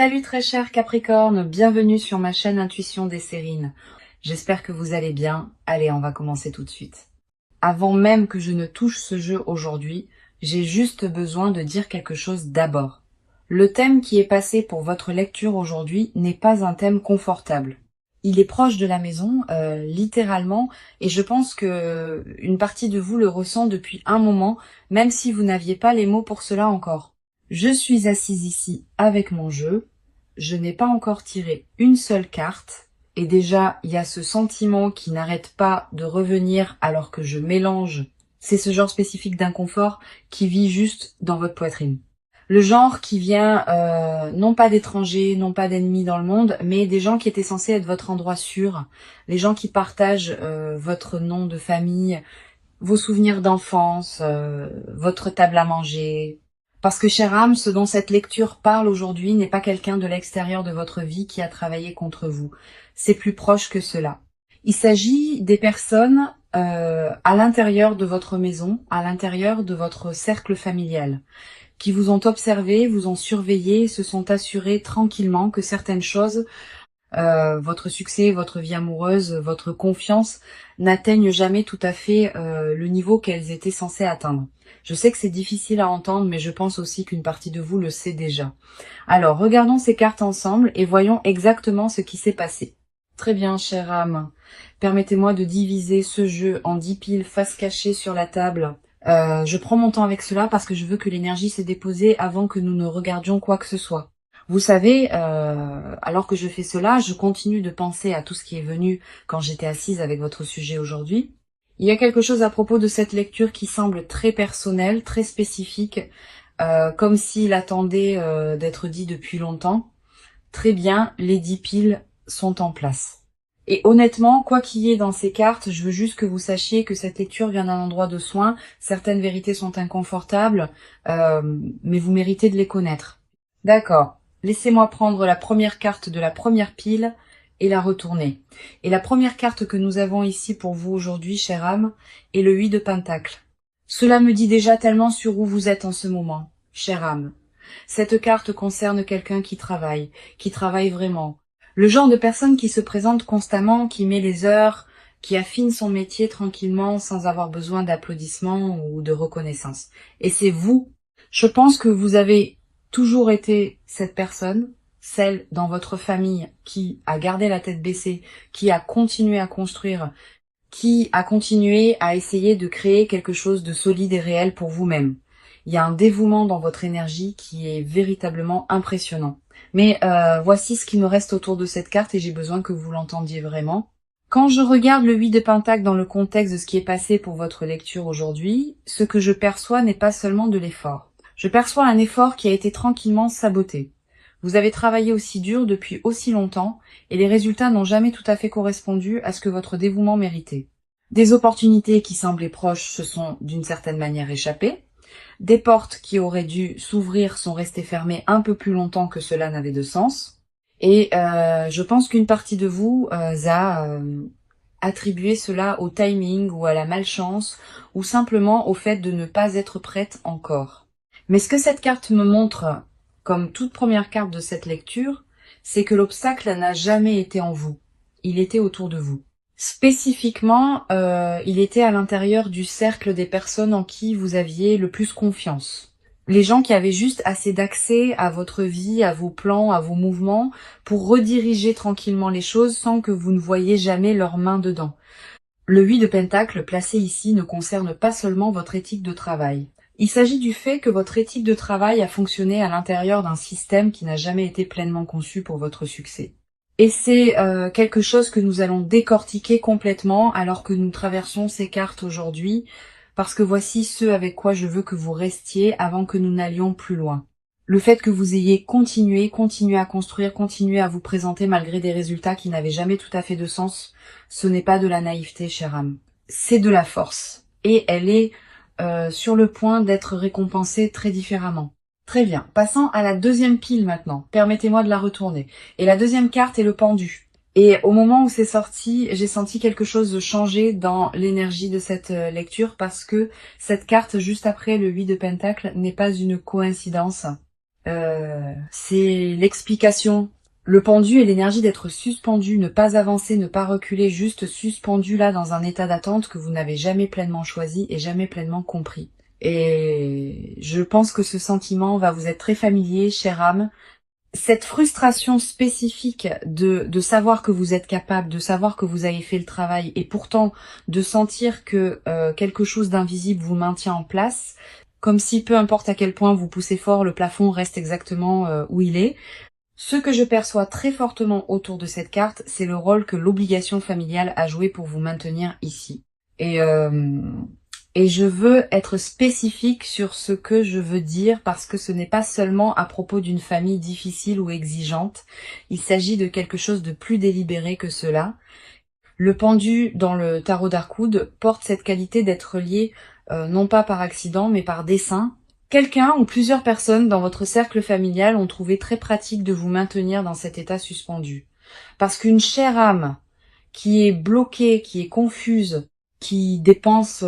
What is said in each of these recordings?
Salut très cher Capricorne, bienvenue sur ma chaîne Intuition des Sérines. J'espère que vous allez bien. Allez, on va commencer tout de suite. Avant même que je ne touche ce jeu aujourd'hui, j'ai juste besoin de dire quelque chose d'abord. Le thème qui est passé pour votre lecture aujourd'hui n'est pas un thème confortable. Il est proche de la maison, littéralement, et je pense que une partie de vous le ressent depuis un moment, même si vous n'aviez pas les mots pour cela encore. Je suis assise ici avec mon jeu, je n'ai pas encore tiré une seule carte, et déjà il y a ce sentiment qui n'arrête pas de revenir alors que je mélange. C'est ce genre spécifique d'inconfort qui vit juste dans votre poitrine. Le genre qui vient non pas d'étrangers, non pas d'ennemis dans le monde, mais des gens qui étaient censés être votre endroit sûr, les gens qui partagent votre nom de famille, vos souvenirs d'enfance, votre table à manger. Parce que, chère âme, ce dont cette lecture parle aujourd'hui n'est pas quelqu'un de l'extérieur de votre vie qui a travaillé contre vous. C'est plus proche que cela. Il s'agit des personnes à l'intérieur de votre maison, à l'intérieur de votre cercle familial, qui vous ont observé, vous ont surveillé, se sont assurés tranquillement que certaines choses, votre succès, votre vie amoureuse, votre confiance, n'atteignent jamais tout à fait le niveau qu'elles étaient censées atteindre. Je sais que c'est difficile à entendre, mais je pense aussi qu'une partie de vous le sait déjà. Alors, regardons ces cartes ensemble et voyons exactement ce qui s'est passé. Très bien, chère âme. Permettez-moi de diviser ce jeu en 10 piles face cachée sur la table. Je prends mon temps avec cela parce que je veux que l'énergie s'est déposée avant que nous ne regardions quoi que ce soit. Vous savez, alors que je fais cela, je continue de penser à tout ce qui est venu quand j'étais assise avec votre sujet aujourd'hui. Il y a quelque chose à propos de cette lecture qui semble très personnelle, très spécifique, comme s'il attendait d'être dit depuis longtemps. Très bien, les 10 piles sont en place. Et honnêtement, quoi qu'il y ait dans ces cartes, je veux juste que vous sachiez que cette lecture vient d'un endroit de soin. Certaines vérités sont inconfortables, mais vous méritez de les connaître. D'accord. Laissez-moi prendre la première carte de la première pile et la retourner. Et la première carte que nous avons ici pour vous aujourd'hui, chère âme, est le 8 de Pentacles. Cela me dit déjà tellement sur où vous êtes en ce moment, chère âme. Cette carte concerne quelqu'un qui travaille vraiment. Le genre de personne qui se présente constamment, qui met les heures, qui affine son métier tranquillement sans avoir besoin d'applaudissements ou de reconnaissance. Et c'est vous. Je pense que vous avez toujours été cette personne, celle dans votre famille qui a gardé la tête baissée, qui a continué à construire, qui a continué à essayer de créer quelque chose de solide et réel pour vous-même. Il y a un dévouement dans votre énergie qui est véritablement impressionnant. Mais voici ce qui me reste autour de cette carte et j'ai besoin que vous l'entendiez vraiment. Quand je regarde le 8 de Pentacle dans le contexte de ce qui est passé pour votre lecture aujourd'hui, ce que je perçois n'est pas seulement de l'effort. Je perçois un effort qui a été tranquillement saboté. Vous avez travaillé aussi dur depuis aussi longtemps et les résultats n'ont jamais tout à fait correspondu à ce que votre dévouement méritait. Des opportunités qui semblaient proches se sont d'une certaine manière échappées. Des portes qui auraient dû s'ouvrir sont restées fermées un peu plus longtemps que cela n'avait de sens. Et je pense qu'une partie de vous a attribué cela au timing ou à la malchance ou simplement au fait de ne pas être prête encore. Mais ce que cette carte me montre, comme toute première carte de cette lecture, c'est que l'obstacle n'a jamais été en vous. Il était autour de vous. Spécifiquement, il était à l'intérieur du cercle des personnes en qui vous aviez le plus confiance. Les gens qui avaient juste assez d'accès à votre vie, à vos plans, à vos mouvements, pour rediriger tranquillement les choses sans que vous ne voyiez jamais leurs mains dedans. Le 8 de Pentacle placé ici ne concerne pas seulement votre éthique de travail. Il s'agit du fait que votre éthique de travail a fonctionné à l'intérieur d'un système qui n'a jamais été pleinement conçu pour votre succès. Et c'est quelque chose que nous allons décortiquer complètement alors que nous traversons ces cartes aujourd'hui, parce que voici ce avec quoi je veux que vous restiez avant que nous n'allions plus loin. Le fait que vous ayez continué à construire, continué à vous présenter malgré des résultats qui n'avaient jamais tout à fait de sens, ce n'est pas de la naïveté, chère âme. C'est de la force. Et elle est sur le point d'être récompensée très différemment. Très bien, passons à la deuxième pile maintenant. Permettez-moi de la retourner. Et la deuxième carte est le pendu. Et au moment où c'est sorti, j'ai senti quelque chose de changer dans l'énergie de cette lecture parce que cette carte juste après le 8 de Pentacle n'est pas une coïncidence. C'est l'explication. Le pendu est l'énergie d'être suspendu, ne pas avancer, ne pas reculer, juste suspendu là dans un état d'attente que vous n'avez jamais pleinement choisi et jamais pleinement compris. Et je pense que ce sentiment va vous être très familier, chère âme. Cette frustration spécifique de savoir que vous êtes capable, de savoir que vous avez fait le travail et pourtant de sentir que quelque chose d'invisible vous maintient en place, comme si peu importe à quel point vous poussez fort, le plafond reste exactement où il est. Ce que je perçois très fortement autour de cette carte, c'est le rôle que l'obligation familiale a joué pour vous maintenir ici. Et, euh, et je veux être spécifique sur ce que je veux dire parce que ce n'est pas seulement à propos d'une famille difficile ou exigeante, il s'agit de quelque chose de plus délibéré que cela. Le pendu dans le tarot d'Arkoud porte cette qualité d'être lié non pas par accident mais par dessein. Quelqu'un ou plusieurs personnes dans votre cercle familial ont trouvé très pratique de vous maintenir dans cet état suspendu. Parce qu'une chère âme qui est bloquée, qui est confuse, qui dépense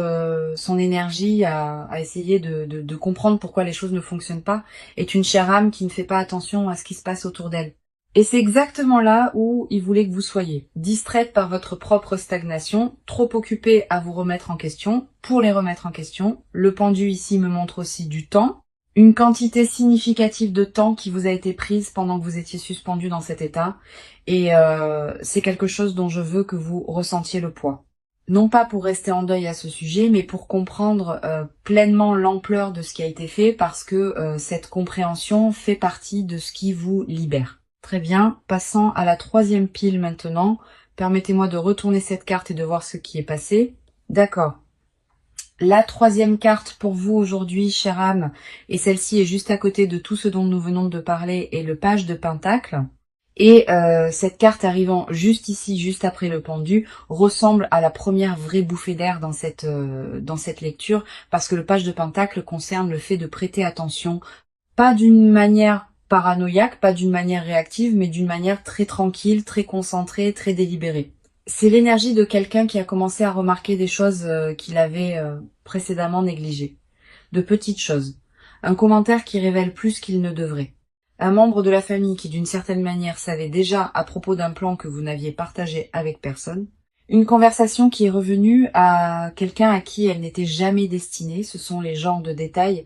son énergie à essayer de comprendre pourquoi les choses ne fonctionnent pas, est une chère âme qui ne fait pas attention à ce qui se passe autour d'elle. Et c'est exactement là où il voulait que vous soyez, distraite par votre propre stagnation, trop occupée à vous remettre en question, pour les remettre en question. Le pendu ici me montre aussi du temps, une quantité significative de temps qui vous a été prise pendant que vous étiez suspendu dans cet état, et c'est quelque chose dont je veux que vous ressentiez le poids. Non pas pour rester en deuil à ce sujet, mais pour comprendre pleinement l'ampleur de ce qui a été fait, parce que cette compréhension fait partie de ce qui vous libère. Très bien, passant à la troisième pile maintenant. Permettez-moi de retourner cette carte et de voir ce qui est passé. D'accord. La troisième carte pour vous aujourd'hui, chère âme, et celle-ci est juste à côté de tout ce dont nous venons de parler, est le page de Pentacle. Et cette carte arrivant juste ici, juste après le pendu, ressemble à la première vraie bouffée d'air dans cette lecture, parce que le page de Pentacle concerne le fait de prêter attention, pas d'une manière paranoïaque, pas d'une manière réactive, mais d'une manière très tranquille, très concentrée, très délibérée. C'est l'énergie de quelqu'un qui a commencé à remarquer des choses qu'il avait précédemment négligées. De petites choses. Un commentaire qui révèle plus qu'il ne devrait. Un membre de la famille qui d'une certaine manière savait déjà à propos d'un plan que vous n'aviez partagé avec personne. Une conversation qui est revenue à quelqu'un à qui elle n'était jamais destinée. Ce sont les genres de détails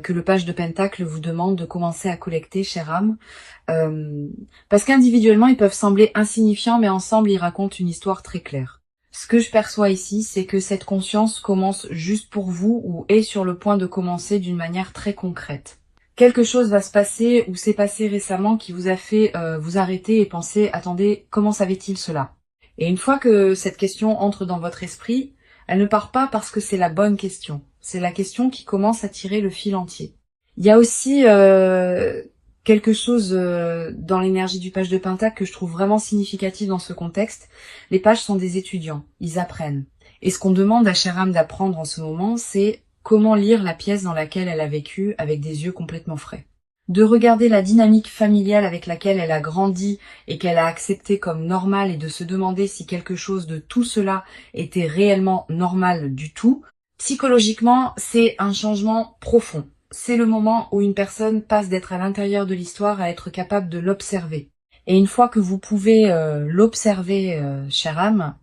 que le page de Pentacle vous demande de commencer à collecter, chère âme. Parce qu'individuellement, ils peuvent sembler insignifiants, mais ensemble, ils racontent une histoire très claire. Ce que je perçois ici, c'est que cette conscience commence juste pour vous ou est sur le point de commencer d'une manière très concrète. Quelque chose va se passer ou s'est passé récemment qui vous a fait vous arrêter et penser « Attendez, comment savait-il cela ?» Et une fois que cette question entre dans votre esprit, elle ne part pas parce que c'est la bonne question. C'est la question qui commence à tirer le fil entier. Il y a aussi quelque chose dans l'énergie du page de Pentacle que je trouve vraiment significatif dans ce contexte. Les pages sont des étudiants, ils apprennent. Et ce qu'on demande à chère âme d'apprendre en ce moment, c'est comment lire la pièce dans laquelle elle a vécu avec des yeux complètement frais. De regarder la dynamique familiale avec laquelle elle a grandi et qu'elle a accepté comme normale et de se demander si quelque chose de tout cela était réellement normal du tout. Psychologiquement, c'est un changement profond. C'est le moment où une personne passe d'être à l'intérieur de l'histoire à être capable de l'observer. Et une fois que vous pouvez l'observer, chère âme,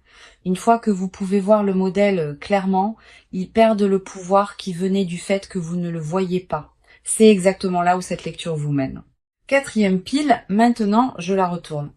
une fois que vous pouvez voir le modèle clairement, il perd le pouvoir qui venait du fait que vous ne le voyez pas. C'est exactement là où cette lecture vous mène. Quatrième pile, maintenant je la retourne.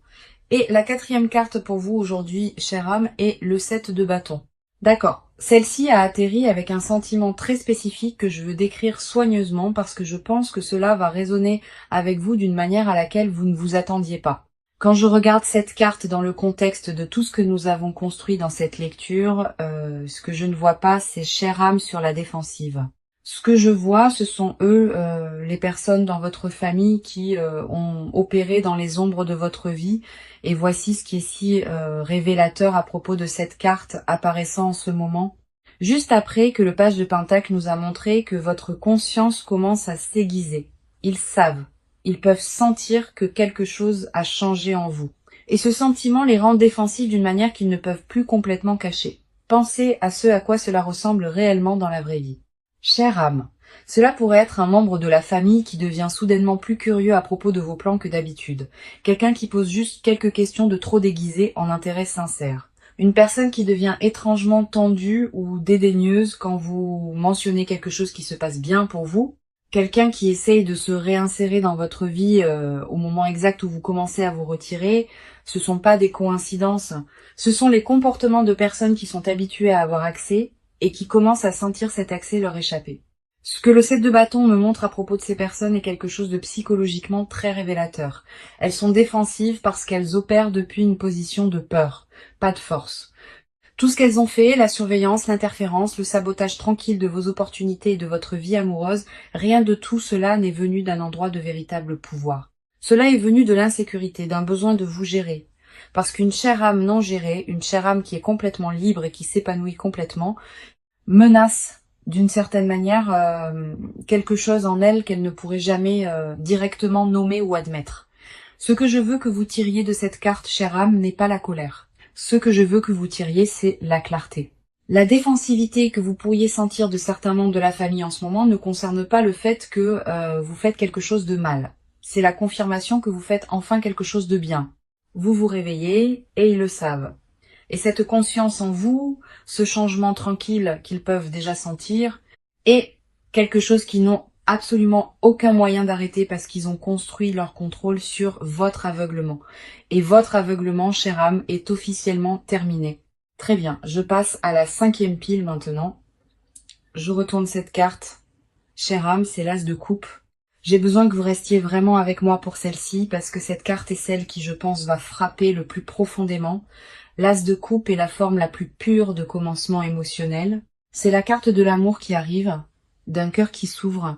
Et la quatrième carte pour vous aujourd'hui, chère âme, est le 7 de bâton. D'accord. Celle-ci a atterri avec un sentiment très spécifique que je veux décrire soigneusement parce que je pense que cela va résonner avec vous d'une manière à laquelle vous ne vous attendiez pas. Quand je regarde cette carte dans le contexte de tout ce que nous avons construit dans cette lecture, ce que je ne vois pas, c'est chère âme sur la défensive. Ce que je vois, ce sont les personnes dans votre famille qui ont opéré dans les ombres de votre vie. Et voici ce qui est si révélateur à propos de cette carte apparaissant en ce moment. Juste après que le page de Pentacle nous a montré que votre conscience commence à s'aiguiser. Ils savent, ils peuvent sentir que quelque chose a changé en vous. Et ce sentiment les rend défensifs d'une manière qu'ils ne peuvent plus complètement cacher. Pensez à ce à quoi cela ressemble réellement dans la vraie vie. Chère âme, Cela pourrait être un membre de la famille qui devient soudainement plus curieux à propos de vos plans que d'habitude. Quelqu'un qui pose juste quelques questions de trop déguisées en intérêt sincère. Une personne qui devient étrangement tendue ou dédaigneuse quand vous mentionnez quelque chose qui se passe bien pour vous. Quelqu'un qui essaye de se réinsérer dans votre vie au moment exact où vous commencez à vous retirer. Ce sont pas des coïncidences. Ce sont les comportements de personnes qui sont habituées à avoir accès et qui commencent à sentir cet accès leur échapper. Ce que le 7 de bâton me montre à propos de ces personnes est quelque chose de psychologiquement très révélateur. Elles sont défensives parce qu'elles opèrent depuis une position de peur, pas de force. Tout ce qu'elles ont fait, la surveillance, l'interférence, le sabotage tranquille de vos opportunités et de votre vie amoureuse, rien de tout cela n'est venu d'un endroit de véritable pouvoir. Cela est venu de l'insécurité, d'un besoin de vous gérer. Parce qu'une chère âme non gérée, une chère âme qui est complètement libre et qui s'épanouit complètement, menace d'une certaine manière quelque chose en elle qu'elle ne pourrait jamais directement nommer ou admettre. Ce que je veux que vous tiriez de cette carte, chère âme, n'est pas la colère. Ce que je veux que vous tiriez, c'est la clarté. La défensivité que vous pourriez sentir de certains membres de la famille en ce moment ne concerne pas le fait que vous faites quelque chose de mal. C'est la confirmation que vous faites enfin quelque chose de bien. Vous vous réveillez et ils le savent. Et cette conscience en vous, ce changement tranquille qu'ils peuvent déjà sentir, est quelque chose qu'ils n'ont absolument aucun moyen d'arrêter parce qu'ils ont construit leur contrôle sur votre aveuglement. Et votre aveuglement, chère âme, est officiellement terminé. Très bien, je passe à la 5e pile maintenant. Je retourne cette carte. Chère âme, c'est l'as de coupe. J'ai besoin que vous restiez vraiment avec moi pour celle-ci parce que cette carte est celle qui, je pense, va frapper le plus profondément. L'as de coupe est la forme la plus pure de commencement émotionnel. C'est la carte de l'amour qui arrive, d'un cœur qui s'ouvre,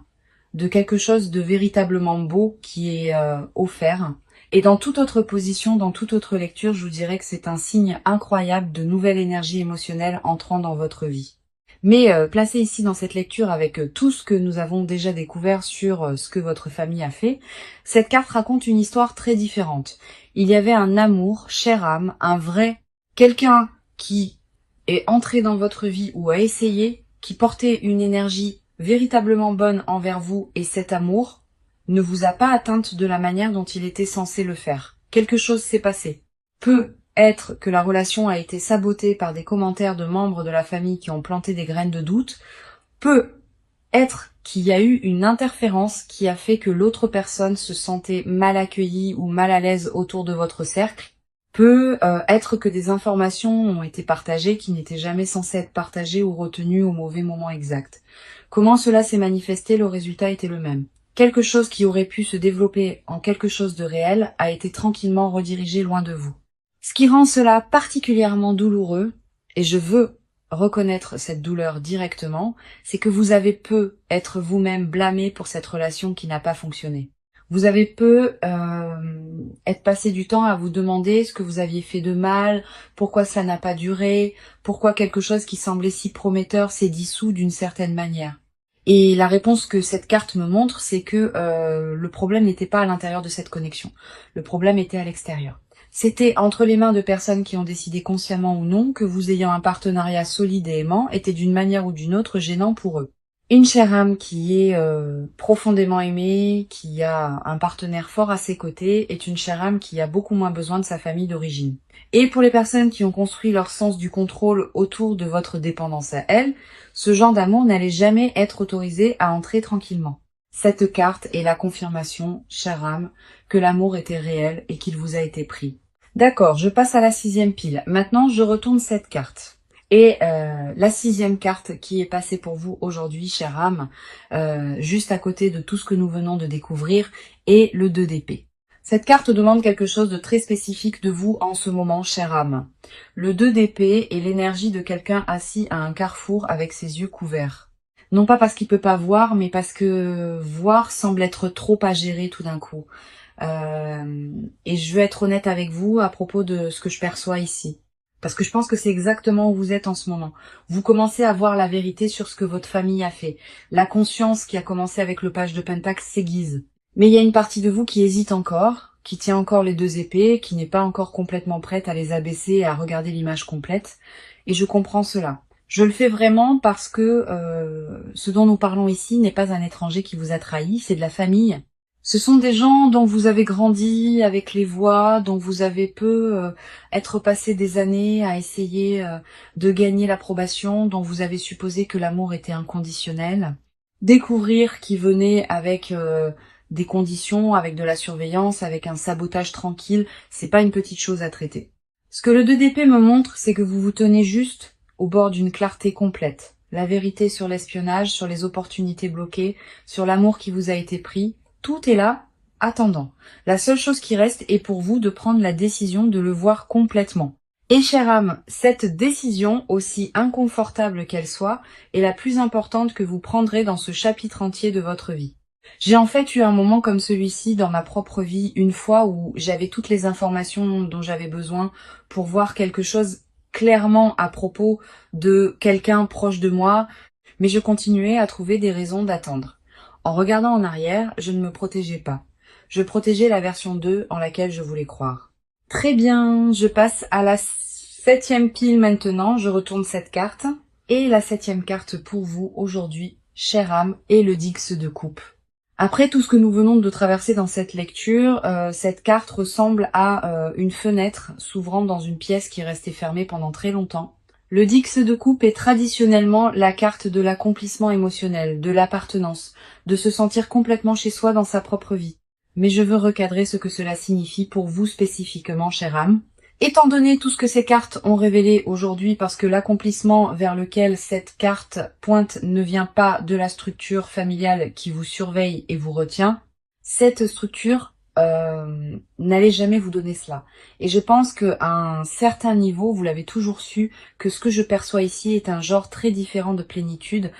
de quelque chose de véritablement beau qui est offert. Et dans toute autre position, dans toute autre lecture, je vous dirais que c'est un signe incroyable de nouvelle énergie émotionnelle entrant dans votre vie. Mais placé ici dans cette lecture avec tout ce que nous avons déjà découvert sur ce que votre famille a fait, cette carte raconte une histoire très différente. Il y avait un amour, chère âme, un vrai, quelqu'un qui est entré dans votre vie ou a essayé, qui portait une énergie véritablement bonne envers vous et cet amour ne vous a pas atteinte de la manière dont il était censé le faire. Quelque chose s'est passé. Peut être que la relation a été sabotée par des commentaires de membres de la famille qui ont planté des graines de doute. Peut être qu'il y a eu une interférence qui a fait que l'autre personne se sentait mal accueillie ou mal à l'aise autour de votre cercle. Peut être que des informations ont été partagées qui n'étaient jamais censées être partagées ou retenues au mauvais moment exact. Comment cela s'est manifesté, le résultat était le même. Quelque chose qui aurait pu se développer en quelque chose de réel a été tranquillement redirigé loin de vous. Ce qui rend cela particulièrement douloureux, et je veux reconnaître cette douleur directement, c'est que vous avez peu être vous-même blâmé pour cette relation qui n'a pas fonctionné. Vous avez peu être passé du temps à vous demander ce que vous aviez fait de mal, pourquoi ça n'a pas duré, pourquoi quelque chose qui semblait si prometteur s'est dissous d'une certaine manière. Et la réponse que cette carte me montre, c'est que le problème n'était pas à l'intérieur de cette connexion. Le problème était à l'extérieur. C'était entre les mains de personnes qui ont décidé consciemment ou non que vous ayant un partenariat solide et aimant était d'une manière ou d'une autre gênant pour eux. Une chère âme qui est profondément aimée, qui a un partenaire fort à ses côtés, est une chère âme qui a beaucoup moins besoin de sa famille d'origine. Et pour les personnes qui ont construit leur sens du contrôle autour de votre dépendance à elles, ce genre d'amour n'allait jamais être autorisé à entrer tranquillement. Cette carte est la confirmation, chère âme, que l'amour était réel et qu'il vous a été pris. D'accord, je passe à la 6e pile. Maintenant, je retourne cette carte. Et la 6e carte qui est passée pour vous aujourd'hui, chère âme, juste à côté de tout ce que nous venons de découvrir, est le 2 d'épée. Cette carte demande quelque chose de très spécifique de vous en ce moment, chère âme. Le 2 d'épée est l'énergie de quelqu'un assis à un carrefour avec ses yeux couverts. Non pas parce qu'il peut pas voir, mais parce que voir semble être trop à gérer tout d'un coup. Et je veux être honnête avec vous à propos de ce que je perçois ici. Parce que je pense que c'est exactement où vous êtes en ce moment. Vous commencez à voir la vérité sur ce que votre famille a fait. La conscience qui a commencé avec le page de Pentacle s'aiguise. Mais il y a une partie de vous qui hésite encore, qui tient encore les 2 épées, qui n'est pas encore complètement prête à les abaisser et à regarder l'image complète. Et je comprends cela. Je le fais vraiment parce que ce dont nous parlons ici n'est pas un étranger qui vous a trahi, c'est de la famille. Ce sont des gens dont vous avez grandi avec les voix, dont vous avez être passé des années à essayer de gagner l'approbation, dont vous avez supposé que l'amour était inconditionnel. Découvrir qui venait avec des conditions, avec de la surveillance, avec un sabotage tranquille, c'est pas une petite chose à traiter. Ce que le 2DP me montre, c'est que vous vous tenez juste au bord d'une clarté complète. La vérité sur l'espionnage, sur les opportunités bloquées, sur l'amour qui vous a été pris, tout est là, attendant. La seule chose qui reste est pour vous de prendre la décision de le voir complètement. Et chère âme, cette décision, aussi inconfortable qu'elle soit, est la plus importante que vous prendrez dans ce chapitre entier de votre vie. J'ai en fait eu un moment comme celui-ci dans ma propre vie, une fois où j'avais toutes les informations dont j'avais besoin pour voir quelque chose clairement à propos de quelqu'un proche de moi, mais je continuais à trouver des raisons d'attendre. En regardant en arrière, je ne me protégeais pas. Je protégeais la version 2 en laquelle je voulais croire. Très bien, je passe à la 7e pile maintenant, je retourne cette carte. Et la 7e carte pour vous aujourd'hui, chère âme, est le Dix de coupe. Après tout ce que nous venons de traverser dans cette lecture, cette carte ressemble à une fenêtre s'ouvrant dans une pièce qui restait fermée pendant très longtemps. Le Dix de coupe est traditionnellement la carte de l'accomplissement émotionnel, de l'appartenance, de se sentir complètement chez soi dans sa propre vie. Mais je veux recadrer ce que cela signifie pour vous spécifiquement, chère âme. Étant donné tout ce que ces cartes ont révélé aujourd'hui, parce que l'accomplissement vers lequel cette carte pointe ne vient pas de la structure familiale qui vous surveille et vous retient, cette structure n'allait jamais vous donner cela. Et je pense qu'à un certain niveau, vous l'avez toujours su, que ce que je perçois ici est un genre très différent de plénitude,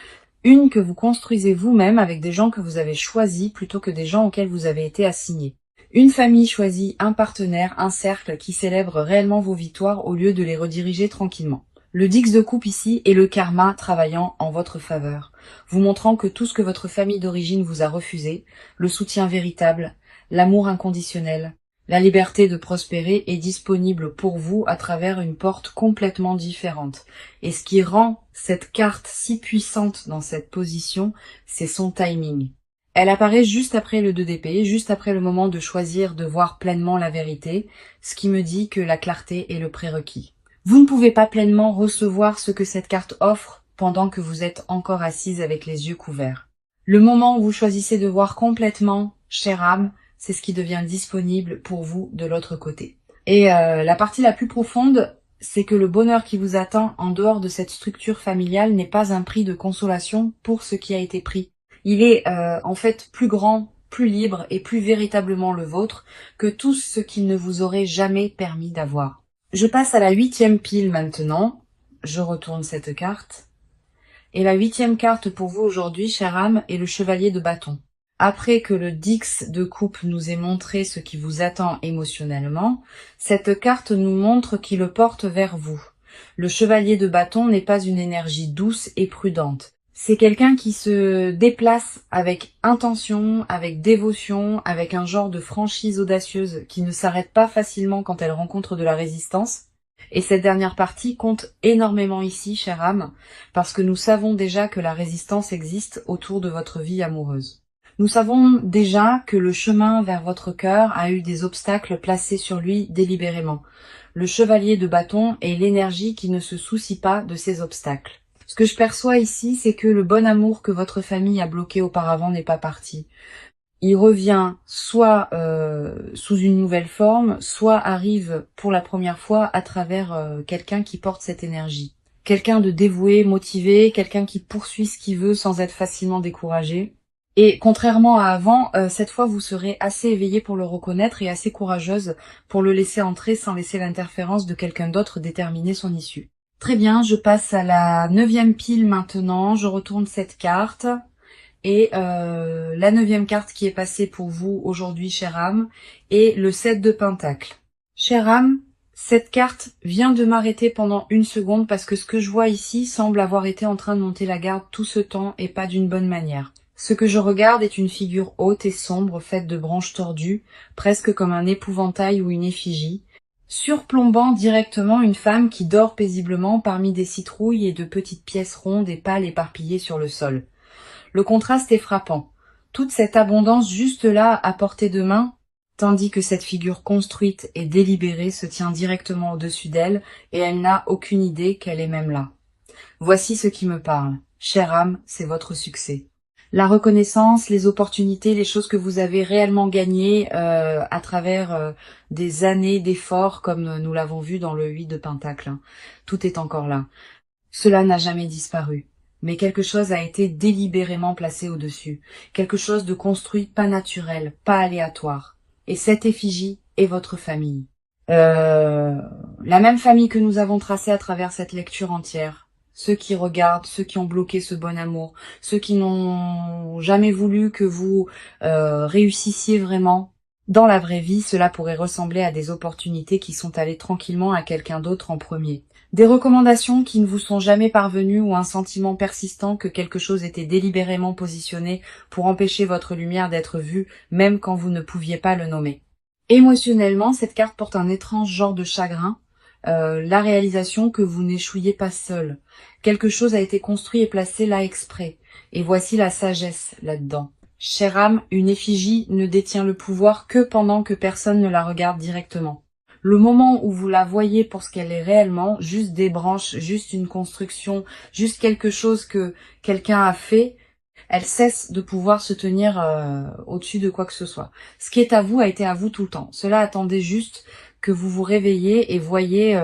une que vous construisez vous-même avec des gens que vous avez choisis plutôt que des gens auxquels vous avez été assignés. Une famille choisit un partenaire, un cercle qui célèbre réellement vos victoires au lieu de les rediriger tranquillement. Le Dix de coupe ici est le karma travaillant en votre faveur, vous montrant que tout ce que votre famille d'origine vous a refusé, le soutien véritable, l'amour inconditionnel, la liberté de prospérer est disponible pour vous à travers une porte complètement différente. Et ce qui rend cette carte si puissante dans cette position, c'est son timing. Elle apparaît juste après le 2DP, juste après le moment de choisir de voir pleinement la vérité, ce qui me dit que la clarté est le prérequis. Vous ne pouvez pas pleinement recevoir ce que cette carte offre pendant que vous êtes encore assise avec les yeux couverts. Le moment où vous choisissez de voir complètement, chère âme, c'est ce qui devient disponible pour vous de l'autre côté. Et la partie la plus profonde, c'est que le bonheur qui vous attend en dehors de cette structure familiale n'est pas un prix de consolation pour ce qui a été pris. Il est en fait plus grand, plus libre et plus véritablement le vôtre que tout ce qu'il ne vous aurait jamais permis d'avoir. Je passe à la 8e pile maintenant. Je retourne cette carte. Et la 8e carte pour vous aujourd'hui, chère âme, est le chevalier de bâton. Après que le Dix de coupe nous ait montré ce qui vous attend émotionnellement, cette carte nous montre qui le porte vers vous. Le chevalier de bâton n'est pas une énergie douce et prudente. C'est quelqu'un qui se déplace avec intention, avec dévotion, avec un genre de franchise audacieuse qui ne s'arrête pas facilement quand elle rencontre de la résistance. Et cette dernière partie compte énormément ici, chère âme, parce que nous savons déjà que la résistance existe autour de votre vie amoureuse. Nous savons déjà que le chemin vers votre cœur a eu des obstacles placés sur lui délibérément. Le chevalier de bâton est l'énergie qui ne se soucie pas de ces obstacles. Ce que je perçois ici, c'est que le bon amour que votre famille a bloqué auparavant n'est pas parti. Il revient soit sous une nouvelle forme, soit arrive pour la première fois à travers quelqu'un qui porte cette énergie. Quelqu'un de dévoué, motivé, quelqu'un qui poursuit ce qu'il veut sans être facilement découragé. Et contrairement à avant, cette fois vous serez assez éveillée pour le reconnaître et assez courageuse pour le laisser entrer sans laisser l'interférence de quelqu'un d'autre déterminer son issue. Très bien, je passe à la 9e pile maintenant, je retourne cette carte. Et la 9e carte qui est passée pour vous aujourd'hui, chère âme, est le 7 de Pentacle. Chère âme, cette carte vient de m'arrêter pendant une seconde parce que ce que je vois ici semble avoir été en train de monter la garde tout ce temps et pas d'une bonne manière. Ce que je regarde est une figure haute et sombre faite de branches tordues, presque comme un épouvantail ou une effigie. surplombant directement une femme qui dort paisiblement parmi des citrouilles et de petites pièces rondes et pâles éparpillées sur le sol. Le contraste est frappant. Toute cette abondance juste là à portée de main, tandis que cette figure construite et délibérée se tient directement au-dessus d'elle et elle n'a aucune idée qu'elle est même là. Voici ce qui me parle. Chère âme, c'est votre succès. La reconnaissance, les opportunités, les choses que vous avez réellement gagnées à travers des années d'efforts, comme nous l'avons vu dans le 8 de Pentacle. Tout est encore là. Cela n'a jamais disparu. Mais quelque chose a été délibérément placé au-dessus. Quelque chose de construit, pas naturel, pas aléatoire. Et cette effigie est votre famille. La même famille que nous avons tracée à travers cette lecture entière. Ceux qui regardent, ceux qui ont bloqué ce bon amour, ceux qui n'ont jamais voulu que vous réussissiez vraiment. Dans la vraie vie, cela pourrait ressembler à des opportunités qui sont allées tranquillement à quelqu'un d'autre en premier. Des recommandations qui ne vous sont jamais parvenues ou un sentiment persistant que quelque chose était délibérément positionné pour empêcher votre lumière d'être vue, même quand vous ne pouviez pas le nommer. Émotionnellement, cette carte porte un étrange genre de chagrin, la réalisation que vous n'échouiez pas seul. Quelque chose a été construit et placé là exprès. Et voici la sagesse là-dedans. Chère âme, une effigie ne détient le pouvoir que pendant que personne ne la regarde directement. Le moment où vous la voyez pour ce qu'elle est réellement, juste des branches, juste une construction, juste quelque chose que quelqu'un a fait, elle cesse de pouvoir se tenir au-dessus de quoi que ce soit. Ce qui est à vous a été à vous tout le temps. Cela attendait juste que vous vous réveillez et voyez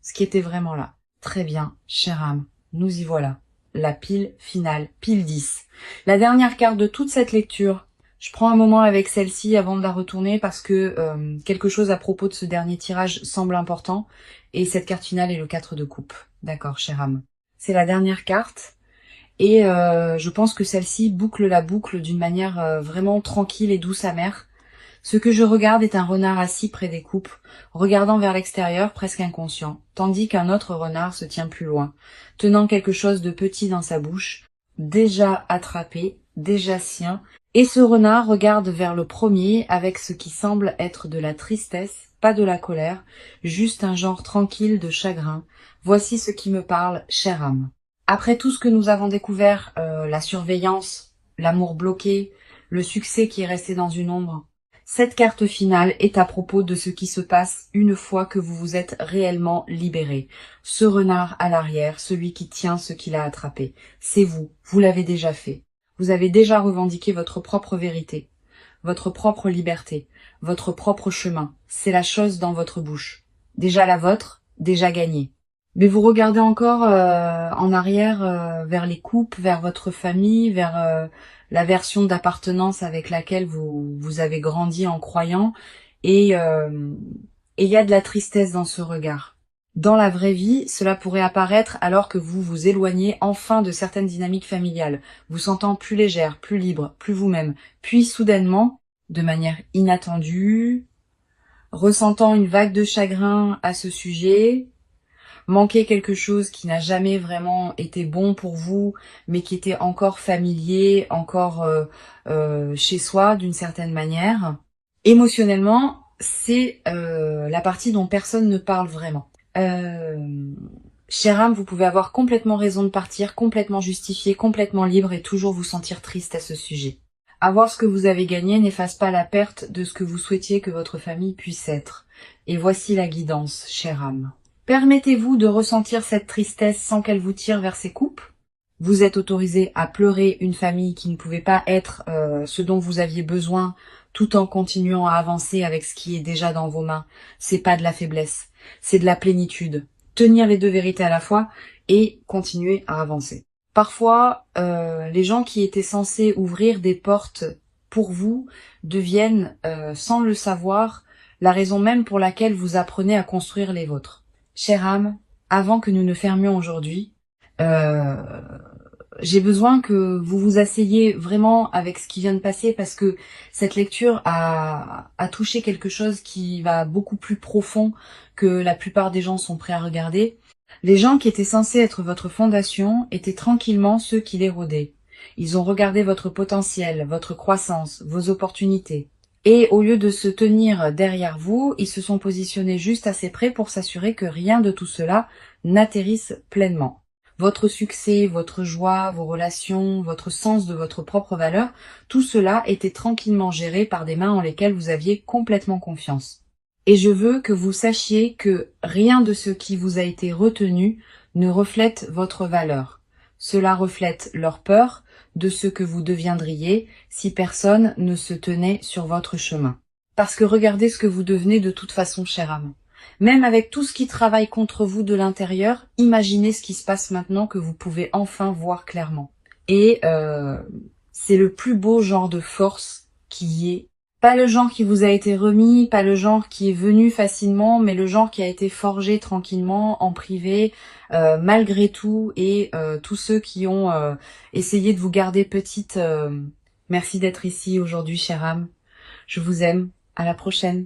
ce qui était vraiment là. Très bien, chère âme, nous y voilà. La pile finale, pile 10. La dernière carte de toute cette lecture. Je prends un moment avec celle-ci avant de la retourner parce que quelque chose à propos de ce dernier tirage semble important. Et cette carte finale est le 4 de coupe. D'accord, chère âme. C'est la dernière carte. Et je pense que celle-ci boucle la boucle d'une manière vraiment tranquille et douce amère. Ce que je regarde est un renard assis près des coupes, regardant vers l'extérieur presque inconscient, tandis qu'un autre renard se tient plus loin, tenant quelque chose de petit dans sa bouche, déjà attrapé, déjà sien, et ce renard regarde vers le premier avec ce qui semble être de la tristesse, pas de la colère, juste un genre tranquille de chagrin. Voici ce qui me parle, chère âme. Après tout ce que nous avons découvert, la surveillance, l'amour bloqué, le succès qui est resté dans une ombre, cette carte finale est à propos de ce qui se passe une fois que vous vous êtes réellement libéré. Ce renard à l'arrière, celui qui tient ce qu'il a attrapé, c'est vous, vous l'avez déjà fait. Vous avez déjà revendiqué votre propre vérité, votre propre liberté, votre propre chemin. C'est la chose dans votre bouche. Déjà la vôtre, déjà gagnée. Mais vous regardez encore en arrière vers les coupes, vers votre famille, vers la version d'appartenance avec laquelle vous avez grandi en croyant, et il y a de la tristesse dans ce regard. Dans la vraie vie, cela pourrait apparaître alors que vous vous éloignez enfin de certaines dynamiques familiales, vous sentant plus légère, plus libre, plus vous-même, puis soudainement, de manière inattendue, ressentant une vague de chagrin à ce sujet, manquer quelque chose qui n'a jamais vraiment été bon pour vous, mais qui était encore familier, encore chez soi d'une certaine manière. Émotionnellement, c'est la partie dont personne ne parle vraiment. Chère âme, vous pouvez avoir complètement raison de partir, complètement justifié, complètement libre et toujours vous sentir triste à ce sujet. Avoir ce que vous avez gagné n'efface pas la perte de ce que vous souhaitiez que votre famille puisse être. Et voici la guidance, chère âme. Permettez-vous de ressentir cette tristesse sans qu'elle vous tire vers ses coupes. Vous êtes autorisé à pleurer une famille qui ne pouvait pas être ce dont vous aviez besoin, tout en continuant à avancer avec ce qui est déjà dans vos mains. C'est pas de la faiblesse, c'est de la plénitude. Tenir les deux vérités à la fois et continuer à avancer. Parfois, les gens qui étaient censés ouvrir des portes pour vous deviennent, sans le savoir, la raison même pour laquelle vous apprenez à construire les vôtres. Chère âme, avant que nous ne fermions aujourd'hui, j'ai besoin que vous vous asseyiez vraiment avec ce qui vient de passer parce que cette lecture a touché quelque chose qui va beaucoup plus profond que la plupart des gens sont prêts à regarder. Les gens qui étaient censés être votre fondation étaient tranquillement ceux qui l'érôdaient. Ils ont regardé votre potentiel, votre croissance, vos opportunités. Et au lieu de se tenir derrière vous, ils se sont positionnés juste assez près pour s'assurer que rien de tout cela n'atterrisse pleinement. Votre succès, votre joie, vos relations, votre sens de votre propre valeur, tout cela était tranquillement géré par des mains en lesquelles vous aviez complètement confiance. Et je veux que vous sachiez que rien de ce qui vous a été retenu ne reflète votre valeur. Cela reflète leur peur de ce que vous deviendriez si personne ne se tenait sur votre chemin. Parce que regardez ce que vous devenez de toute façon, chère âme. Même avec tout ce qui travaille contre vous de l'intérieur, imaginez ce qui se passe maintenant que vous pouvez enfin voir clairement. Et c'est le plus beau genre de force qui y ait. Pas le genre qui vous a été remis, pas le genre qui est venu facilement, mais le genre qui a été forgé tranquillement, en privé, malgré tout, et tous ceux qui ont essayé de vous garder petite, merci d'être ici aujourd'hui, chère âme. Je vous aime. À la prochaine.